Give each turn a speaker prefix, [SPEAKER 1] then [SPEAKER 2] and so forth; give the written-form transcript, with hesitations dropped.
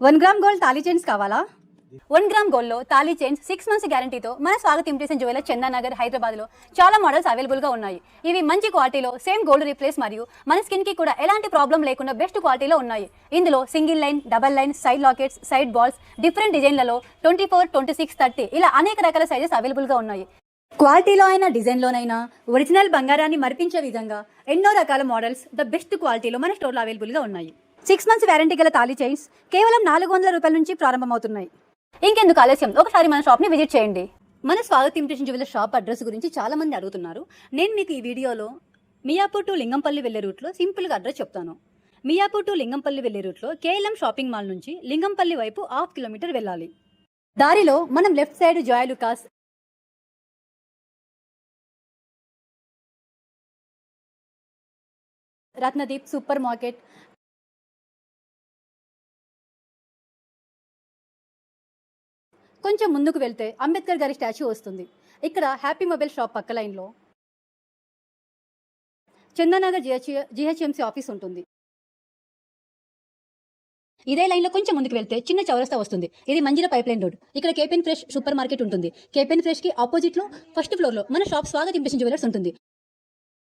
[SPEAKER 1] 1 gram gold thali chains కావాలా? 1 gram గోల్డ్లో thali chains 6 months గ్యారంటీతో మన స్వాగత్ ఇమిటేషన్ జ్యువెలర్ చందానగర్ హైదరాబాద్లో చాలా మోడల్స్ అవైలబుల్గా ఉన్నాయి. ఇవి మంచి క్వాలిటీలో సేమ్ గోల్డ్ రీప్లేస్ మరియు మన స్కిన్కి కూడా ఎలాంటి ప్రాబ్లం లేకుండా బెస్ట్ క్వాలిటీలో ఉన్నాయి. ఇందులో single line, double line, side lockets, side balls, different డిజైన్లలో 24, 26, 30 ఇలా అనేక రకాల సైజెస్ అవైలబుల్గా ఉన్నాయి. క్వాలిటీలో అయినా డిజైన్లోనైనా ఒరిజినల్ బంగారాన్ని మరిపించే విధంగా ఎన్నో రకాల మోడల్స్ ద బెస్ట్ క్వాలిటీలో మన స్టోర్లో అవైలబుల్గా ఉన్నాయి. 6 మంత్స్ వ్యారంటీ గల తాళీ చైన్స్ కేవలం 400 రూపాయల నుంచి ప్రారంభమవుతున్నాయి. ఇంకెందుకు ఆలస్యం, ఒకసారి మన షాప్ని విజిట్ చేయండి. మన Swagat imitation jeweller shop address గురించి చాలా మంది అడుగుతున్నారు. నేను మీకు ఈ వీడియోలో మియాపూర్ టు లింగంపల్లి వెళ్లే రూట్లో సింపుల్గా అడ్రస్ చెప్తాను. మియాపూర్ టు లింగంపల్లి వెళ్లే రూట్లో కేఎల్ఎం షాపింగ్ మాల్ నుంచి లింగంపల్లి వైపు 1/2 కిలోమీటర్ వెళ్ళాలి. దారిలో మనం left side Joy Lukas, Ratnadeep super market, కొంచెం ముందుకు వెళ్తే అంబేద్కర్ గారి స్టాచ్యూ వస్తుంది. ఇక్కడ హ్యాపీ మొబైల్ షాప్ పక్క లైన్లో చందానగర్ జిహెచ్ఎంసీ ఆఫీస్ ఉంటుంది. ఇదే లైన్లో కొంచెం ముందుకు వెళ్తే చిన్న చౌరస్తా వస్తుంది. ఇది మంజిరా పైప్ లైన్ రోడ్. ఇక్కడ కేపెన్ ఫ్రెష్ సూపర్ మార్కెట్ ఉంటుంది. కేపెన్ ఫ్రెష్కి ఆపోజిట్లో ఫస్ట్ ఫ్లోర్లో మన షాప్ స్వాగత్ ఇమిటేషన్ జ్యువెలర్స్ ఉంటుంది.